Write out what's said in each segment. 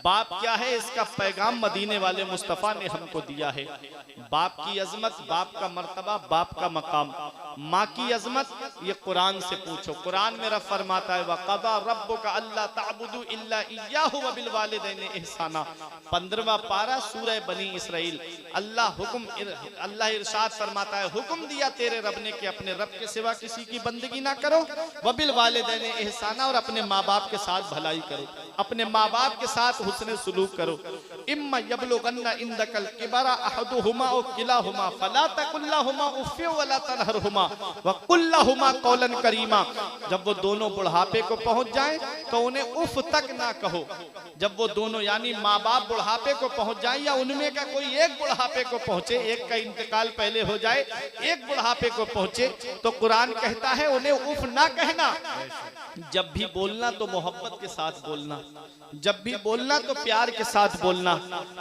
बाप क्या है, इसका पैगाम मदीने वाले मुस्तफ़ा ने हमको दिया है। बाप की अजमत, बाप का मर्तबा, बाप का मकाम। माँ की अजमत ये कुरान से पूछो। कुरान में रब फरमाता है वक़ज़ा रब्बुका अल्ला ताबुदू इल्ला इय्याहु व बिल वालिदैनि इहसाना। 15वां पारा सूरह बनी इसराइल। अल्लाह इरशाद फरमाता है हुक्म दिया तेरे रब ने कि अपने रब के सिवा किसी की बंदगी ना करो, व बिल वालिदैनि इहसाना, और अपने माँ बाप के साथ भलाई करो, अपने माँ बाप के साथ हुस्न सुलूक करो। इम्मा यबलुगन्ना इंदकल किबरा अहदुहुमा औ किलाहुमा फला तकुल लहुमा उफ़्फ़िन वला तनहरहुमा व कुल लहुमा कौलन करीमा। जब वो दोनों बुढ़ापे को पहुंच जाएं तो उन्हें उफ तक ना कहो। जब वो दोनों यानी माँ बाप बुढ़ापे को पहुंच जाए या उनमें का कोई एक बुढ़ापे को पहुंचे, एक का इंतकाल पहले हो जाए, एक बुढ़ापे को पहुंचे, तो कुरान कहता है उन्हें उफ ना कहना। जब भी बोलना तो मोहब्बत के साथ बोलना, जब भी बोलना तो प्यार के साथ बोलना।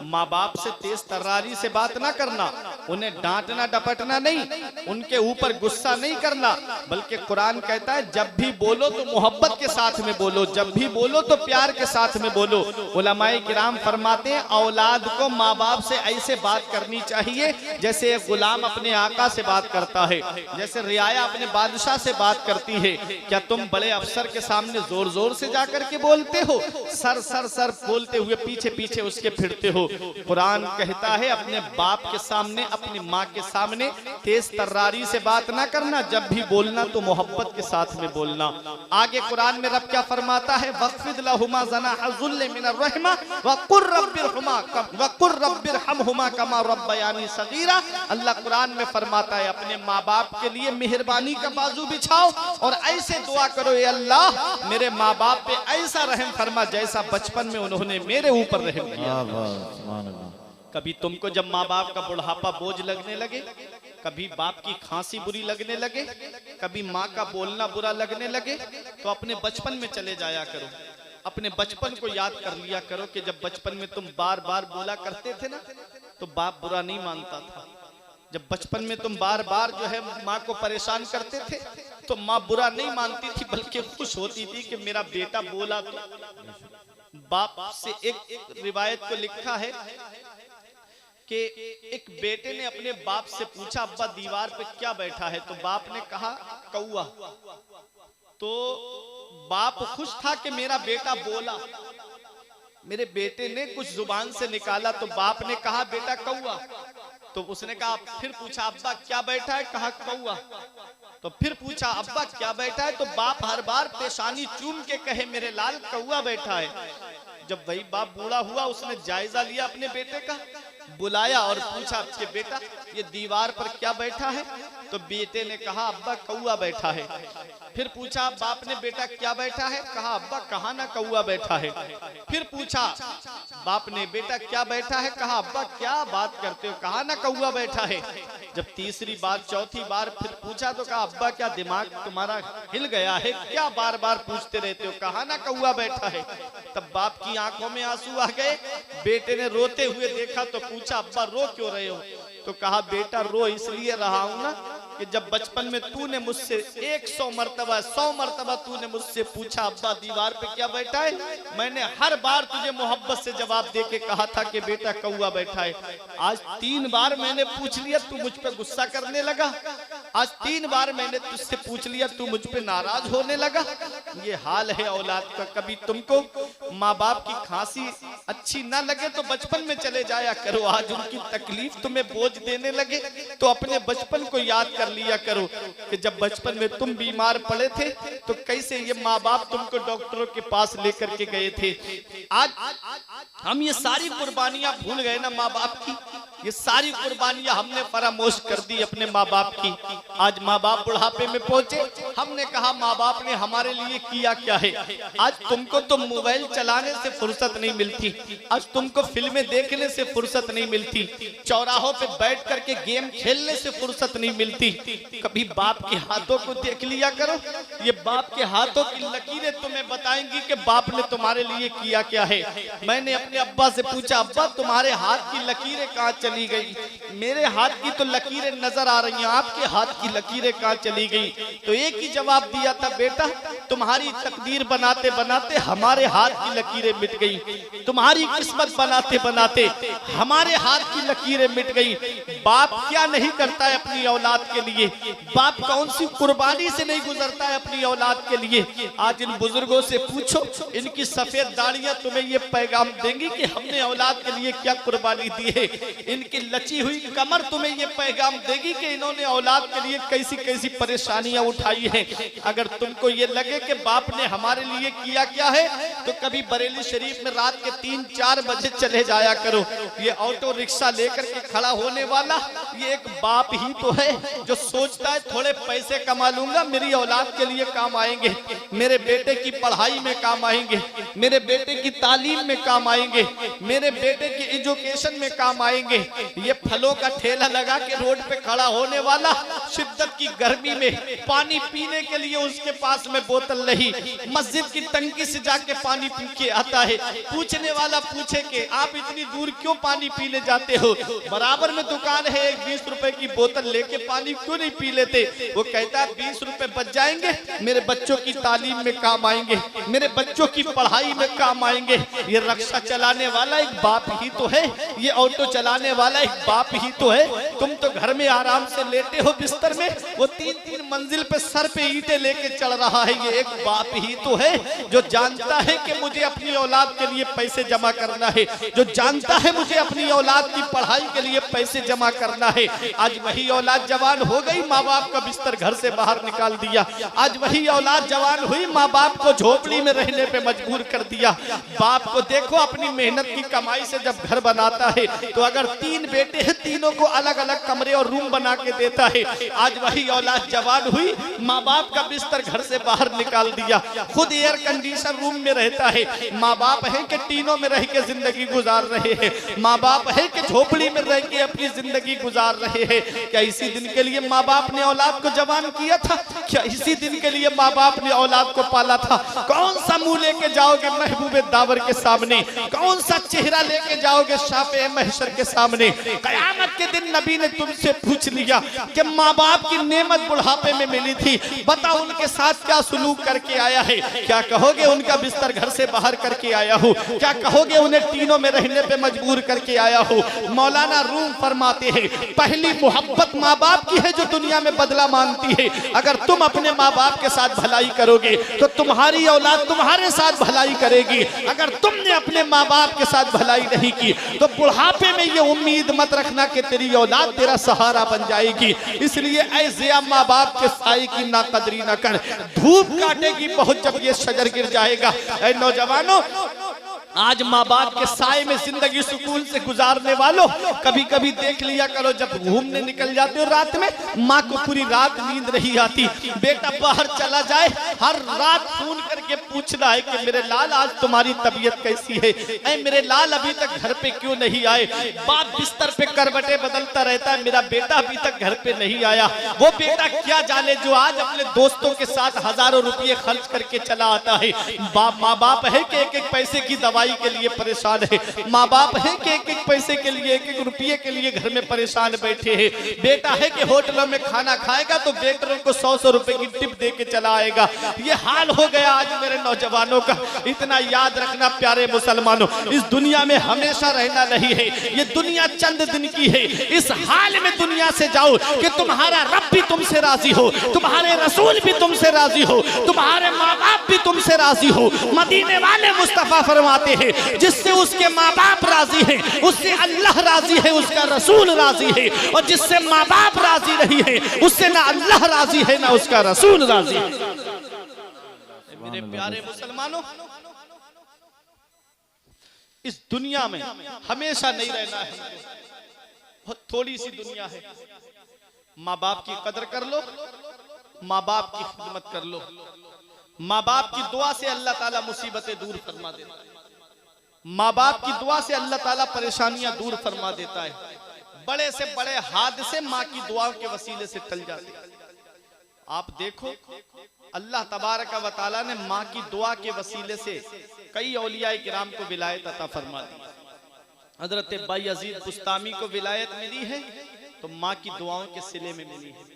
माँ बाप से तेज तर्रारी से बात ना करना, उन्हें डांटना डपटना नहीं, उनके ऊपर गुस्सा नहीं करना, बल्कि कुरान कहता है जब भी बोलो तो मोहब्बत के साथ में बोलो, जब भी बोलो तो प्यार के साथ में बोलो। उलमाए किराम फरमाते हैं औलाद को माँ बाप से ऐसे बात करनी चाहिए जैसे एक गुलाम अपने आका से बात करता है, जैसे रियाया अपने बादशाह से बात करती है। क्या तुम बड़े अफसर के सामने जोर जोर से जाकर के बोलते हो, सर सर सर बोलते हुए पीछे पीछे उसके फिरते हो? कुरान कहता है अपने बाप के सामने, अपनी माँ के सामने तेज तर्रारी से बात ना करना, जब भी बोलना तो मोहब्बत के साथ में बोलना। आगे कुरान में रब क्या फरमाता है वक़्फ़िद लहुमा ज़नाह ज़ुल्ल मिनर रहमा वक़ुर रब्बिरहमहुमा कमा रब्बयानी सगीरा। अल्लाह कुरान में फरमाता है अपने माँ बाप के लिए मेहरबानी का बाजू बिछाओ और ऐसे दुआ करो ए अल्लाह मेरे माँ बाप पे ऐसा रहम फरमा जैसा बचपन में उन्होंने मेरे ऊपर रहम किया। कभी तुमको जब माँ बाप का बुढ़ापा बोझ लगने लगे, कभी बाप की खांसी बुरी लगने लगे, कभी माँ का बोलना बुरा लगने लगे, तो अपने बचपन में चले जाया करो, अपने बचपन को याद कर लिया करो कि जब बचपन में तुम बार बार बोला करते थे ना तो बाप बुरा नहीं मानता था। जब बचपन में तुम बार बार जो है माँ को परेशान करते थे तो माँ बुरा नहीं मानती थी, बल्कि खुश होती थी कि मेरा बेटा बोला। तो बाप से एक रिवायत को लिखा है कि एक बेटे ने अपने बाप से पूछा अब्बा दीवार पे क्या बैठा है, तो बाप ने कहा कौआ। तो बाप खुश था कि मेरा बेटा बोला, मेरे बेटे ने कुछ जुबान से निकाला, तो बाप ने कहा बेटा कौआ। तो उसने कहा फिर पूछा अब्बा क्या बैठा है, कहा कौआ। तो फिर पूछा अब्बा क्या बैठा है, तो बाप हर बार पेशानी चूम के कहे मेरे लाल कौआ बैठा है। जब वही बाप बूढ़ा हुआ उसने जायजा लिया अपने बेटे का, बुलाया और पूछा कि बेटा ये दीवार पर क्या बैठा है, तो बेटे ने कहा अब्बा कौआ बैठा है। फिर पूछा बाप ने बेटा क्या बैठा है, कहा अब्बा कहा ना कौआ बैठा है। फिर पूछा बाप ने बेटा क्या बैठा है, कहा अब्बा क्या बात करते हो, कहा ना कौआ बैठा है। जब तीसरी बार चौथी बार फिर पूछा तो कहा अब्बा क्या दिमाग तुम्हारा हिल गया है, क्या बार बार पूछते रहते हो, कहा ना कौआ बैठा है। तब बाप की आंखों में आंसू आ गए, बेटे ने रोते हुए देखा तो पूछा अब्बा रो क्यों रहे हो, तो कहा बेटा रो इसलिए रहा हूं ना कि जब बचपन में तूने मुझसे 100 मर्तबा तूने मुझसे पूछा अब्बा दीवार पे क्या बैठा है, मैंने हर बार तुझे मोहब्बत से जवाब दे के कहा था कि बेटा कौआ बैठा है। आज 3 बार मैंने पूछ लिया तू मुझ पे गुस्सा करने लगा, आज 3 बार मैंने तुझसे पूछ लिया तू मुझ पे नाराज होने लगा। ये हाल है औलाद का। कभी तुमको माँ बाप की खांसी अच्छी ना लगे तो बचपन में चले जाया करो, आज उनकी तकलीफ तुम्हें बोझ देने लगे तो अपने बचपन को याद कर लिया करो कि जब बचपन में तुम बीमार पड़े थे तो कैसे ये माँ बाप तुमको डॉक्टरों के पास लेकर के गए थे। आज हम ये सारी कुर्बानियां भूल गए ना माँ बाप की, ये सारी कुर्बानियां हमने फरामोश कर दी अपने माँ बाप की। आज माँ बाप बुढ़ापे में पहुंचे, हमने कहा माँ बाप ने हमारे लिए किया क्या है। आज तुमको तो मोबाइल चलाने से फुर्सत नहीं मिलती, आज तुमको फिल्में देखने से फुर्सत नहीं मिलती, चौराहों पे बैठ करके गेम खेलने से फुर्सत नहीं मिलती। कभी बाप के हाथों को देख लिया करो, ये बाप के हाथों की लकीरें तुम्हें बताएंगी कि बाप ने तुम्हारे लिए किया क्या है। मैंने अपने अब्बा से पूछा अब्बा तुम्हारे हाथ की लकीरें कहाँ चली गई, मेरे हाथ की तो लकीरें नजर आ रही हैं, आपके हाथ की लकीरें कहाँ चली गई। तो एक ही ही जवाब दिया था, बेटा तुम्हारी तकदीर बनाते बनाते हमारे हाथ की लकीरें मिट गई, तुम्हारी किस्मत बनाते बनाते हमारे हाथ की लकीरें मिट गई। बाप क्या नहीं करता है अपनी औलाद के लिए, बाप कौन सी कुर्बानी से नहीं गुजरता है अपनी औलाद के लिए। आज इन बुजुर्गों से पूछो, इनकी सफेद दाढ़ियां तुम्हें ये पैगाम देंगी कि हमने औलाद के लिए क्या कुर्बानी दी है। इनकी लची हुई कमर तुम्हें ये पैगाम देगी कि इन्होंने औलाद के लिए कैसी कैसी परेशानियां उठाई हैं। अगर तुमको ये लगे कि बाप ने हमारे लिए किया क्या है, तो कभी बरेली शरीफ में रात के 3-4 बजे चले जाया करो। ये ऑटो रिक्शा लेकर के खड़ा होने वाला ये एक बाप ही तो है जो सोचता है थोड़े पैसे कमा लूंगा, मेरी औलाद के लिए काम आएंगे, मेरे बेटे की पढ़ाई में काम आएंगे, मेरे बेटे की तालीम में काम आएंगे, मेरे बेटे की एजुकेशन में काम आएंगे। ये फलों का ठेला लगा के रोड पे खड़ा होने वाला शिद्दत की गर्मी में पानी पीने के लिए उसके पास में बोतल नहीं, मस्जिद की टंकी से जाके पानी पी के आता है। पूछने वाला पूछे कि आप इतनी दूर क्यों पानी पीने जाते हो, बराबर में दुकान है, एक 20 रुपए की बोतल लेके पानी क्यों नहीं पी लेते। वो कहता है 20 रुपए बच जाएंगे, मेरे बच्चों की तालीम में काम आएंगे, मेरे बच्चों की पढ़ाई में काम आएंगे। ये रिक्शा चलाने वाला एक बाप ही तो है, ये ऑटो चलाने वाला एक बाप ही तो है। तुम तो घर में आराम से लेटे हो बिस्तर में, वो 3-3 मंजिल पे सर पे ईंटें लेके चढ़ रहा है। ये एक बाप ही तो है जो जानता है कि मुझे अपनी औलाद के लिए पैसे जमा करना है, जो जानता है मुझे अपनी औलाद की पढ़ाई के लिए पैसे जमा करना है। आज वही औलाद जवान हो गई, माँ बाप का बिस्तर घर से बाहर निकाल दिया। आज वही औलाद जवान हुई, माँ बाप को झोपड़ी में रहने पे मजबूर कर दिया। बाप को देखो अपनी मेहनत की कमाई से जब घर बनाता है तो अगर 3 बेटे हैं, तीनों को अलग अलग कमरे और रूम बना के देता है। आज वही औलाद जवान हुई, माँ बाप का बिस्तर घर से बाहर निकाल दिया, खुद एयर कंडीशन रूम में रहता है। माँ बाप है कि टीनों में रह के जिंदगी गुजार रहे हैं, माँ बाप है कि झोपड़ी में रह के अपनी जिंदगी गुजार रहे हैं। क्या इसी दिन के लिए माँ बाप ने औलाद को जवान किया था? क्या इसी दिन के लिए माँ बाप ने औलाद को पाला था? कौन सा मुंह लेके जाओगे महबूबे दावर के सामने, कौन सा चेहरा लेके जाओगे शाफे महशर के सामने? कयामत के दिन नबी ने तुमसे पूछ लिया कि माँ बाप की नेमत बुढ़ापे में मिली थी, बताओ उनके साथ क्या सुलूक करके आया है? क्या कहोगे उनका बिस्तर घर से बाहर करके आया हूँ? क्या कहोगे उन्हें टीनों में रहने पे मजबूर करके आया हूँ? मौलाना रूम फरमाते हैं, पहली मोहब्बत माँ बाप की है जो दुनिया में बदला मांगती है। अगर तुम अपने माँ बाप के साथ भलाई करोगे तो तुम्हारी औलाद तुम्हारे साथ भलाई करेगी। अगर तुमने अपने माँ बाप के साथ भलाई नहीं की तो बुढ़ापे में ये उम्मीद मत रखना कि तेरी औलाद तेरा सहारा बन जाएगी। इसलिए ऐसे माँ बाप के साए की ना कदरी ना कर, धूप काटेगी बहुत जब ये शजर गिर जाएगा। ऐ नौजवानों, आज माँ बाप के साए में जिंदगी सुकून से गुजारने वालों, कभी कभी देख लिया करो जब घूमने निकल जाते हो रात में, माँ को पूरी रात नींद नहीं आती, बेटा बाहर चला जाए हर रात फोन करके पूछना है कि मेरे लाल आज तुम्हारी तबीयत कैसी है, ऐ मेरे लाल अभी तक घर पे क्यों नहीं आए। बाप बिस्तर पे करवटे बदलता रहता है, मेरा बेटा अभी तक घर पे नहीं आया। वो बेटा क्या जाने जो आज अपने दोस्तों के साथ हजारों रुपये खर्च करके चला आता है। माँ बाप है कि एक एक पैसे की दवाई के लिए परेशान है, माँ बाप है कि एक एक पैसे के लिए, एक एक रुपये के लिए घर में परेशान बैठे हैं। बेटा है कि होटलों में खाना खाएगा तो वेटरों को 100-100 रुपए की टिप दे के चला आएगा। ये हाल हो गया आज मेरे नौजवानों का। इतना याद रखना प्यारे मुसलमानों, इस दुनिया में हमेशा रहना नहीं है, ये दुनिया चंद दिन की है। इस हाल में दुनिया से जाओ कि तुम्हारा रब भी तुमसे राजी हो, तुम्हारे रसूल भी तुमसे राजी हो, तुम्हारे माँ बाप भी तुमसे राजी हो। मदीने वाले मुस्तफा फरमाते हैं, जिससे उसके माँ बाप राजी हैं उससे अल्लाह राजी है, उसका रसूल राजी है। और जिससे माँ बाप राजी नहीं है उससे ना अल्लाह राजी है ना उसका रसूल राजी है। मेरे प्यारे मुसलमानों, इस दुनिया में हमेशा नहीं रहना है, बहुत थोड़ी सी दुनिया है। माँ बाप की कदर कर लो, माँ बाप की खिदमत कर लो। माँ बाप की दुआ से अल्लाह ताला मुसीबतें दूर फरमा देता है, माँ बाप की दुआ से अल्लाह ताला परेशानियां दूर फरमा देता है। बड़े से बड़े हादसे माँ की दुआ के वसीले से टल जाते हैं। आप देखो अल्लाह तबारक व तआला ने माँ की दुआ के वसीले से कई औलिया किराम को विलायत अता फरमा दी। हजरत बायजीद बुस्तामी को विलायत मिली है तो माँ की दुआओं के सिले में मिली है।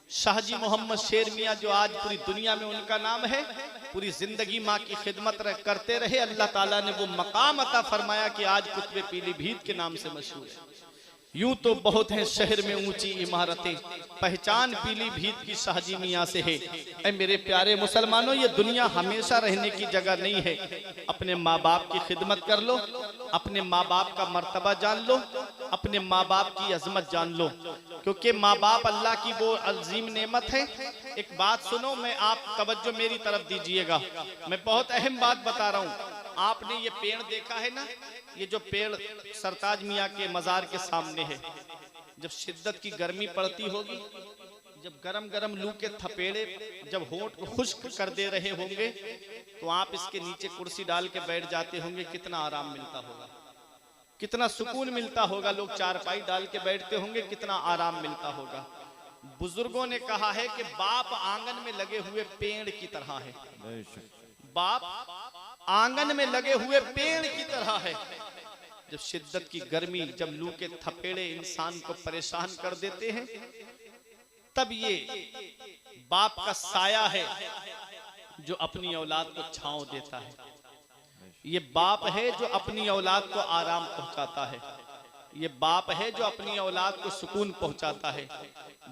शाहजी मोहम्मद शेर मियाँ जो आज पूरी दुनिया में उनका नाम है, पूरी जिंदगी माँ की खिदमत करते रहे। अल्लाह ताला ने वो मकाम अता फरमाया कि आज कुतुब पीलीभीत के नाम से मशहूर है। यूं तो बहुत हैं शहर में ऊंची इमारतें, पहचान पीलीभीत की शाहजी मियाँ से है। ऐ मेरे प्यारे मुसलमानों, ये दुनिया हमेशा रहने की जगह नहीं है। अपने माँ बाप की खिदमत कर लो, अपने माँ बाप का मर्तबा जान लो, अपने माँ बाप की अजमत जान लो, क्योंकि माँ बाप अल्लाह की वो अजीम नेमत है। एक बात सुनो, मैं आप तवज्जो मेरी तरफ दीजिएगा, मैं बहुत अहम बात बता रहा हूँ। आपने ये पेड़ देखा है ना, ये जो पेड़ सरताज मियाँ के मजार के सामने है, जब शिद्दत की गर्मी पड़ती होगी, जब गरम गरम लू के थपेड़े जब होंठ को खुश्क कर दे रहे होंगे, तो आप इसके नीचे कुर्सी डाल के बैठ जाते होंगे, कितना आराम मिलता होगा, कितना सुकून मिलता होगा। लोग चारपाई डाल के बैठते होंगे, कितना आराम मिलता होगा। बुजुर्गों ने कहा है कि बाप आंगन में लगे हुए पेड़ की तरह है, बाप आंगन में लगे हुए पेड़ की तरह है। जब शिद्दत की गर्मी, जब लू के थपेड़े इंसान को परेशान कर देते हैं, तब ये बाप का साया है जो अपनी औलाद को छांव देता है। ये बाप है जो अपनी औलाद को आराम पहुंचाता है। ये बाप है जो अपनी औलाद को सुकून पहुंचाता है।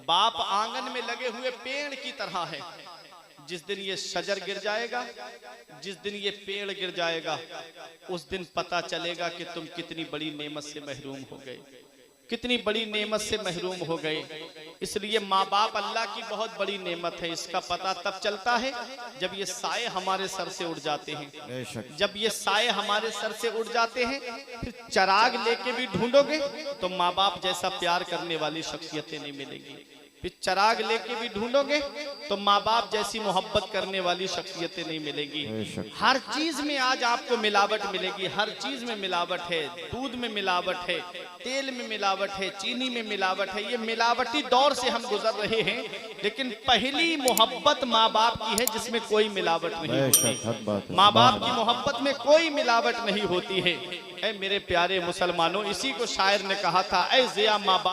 बाप आंगन में लगे हुए पेड़ की तरह है। जिस दिन ये शजर गिर जाएगा, जिस दिन ये पेड़ गिर जाएगा, उस दिन पता चलेगा कि तुम कितनी बड़ी नेमत से महरूम हो गए, कितनी बड़ी नेमत से महरूम हो गए। इसलिए माँ बाप अल्लाह की बहुत बड़ी नेमत है। इसका पता तब चलता है जब ये साए हमारे सर से उड़ जाते हैं। जब ये साए हमारे सर से उड़ जाते हैं, फिर चराग लेके भी ढूंढोगे तो माँ बाप जैसा प्यार करने वाली शख्सियतें नहीं मिलेंगी। फिर चराग लेके भी ढूंढोगे तो माँ बाप जैसी मोहब्बत करने वाली शख्सियतें नहीं मिलेगी। हर चीज में आज आपको मिलावट मिलेगी, हर चीज में मिलावट है। दूध में मिलावट है, तेल में मिलावट है, चीनी में मिलावट है। ये मिलावटी दौर से हम गुजर रहे हैं, लेकिन पहली मोहब्बत माँ बाप की है जिसमें कोई मिलावट नहीं होती। माँ बाप की मोहब्बत में कोई मिलावट नहीं होती है। ऐ मेरे प्यारे मुसलमानों, इसी को शायर ने कहा था, ऐ जिया माँ बाप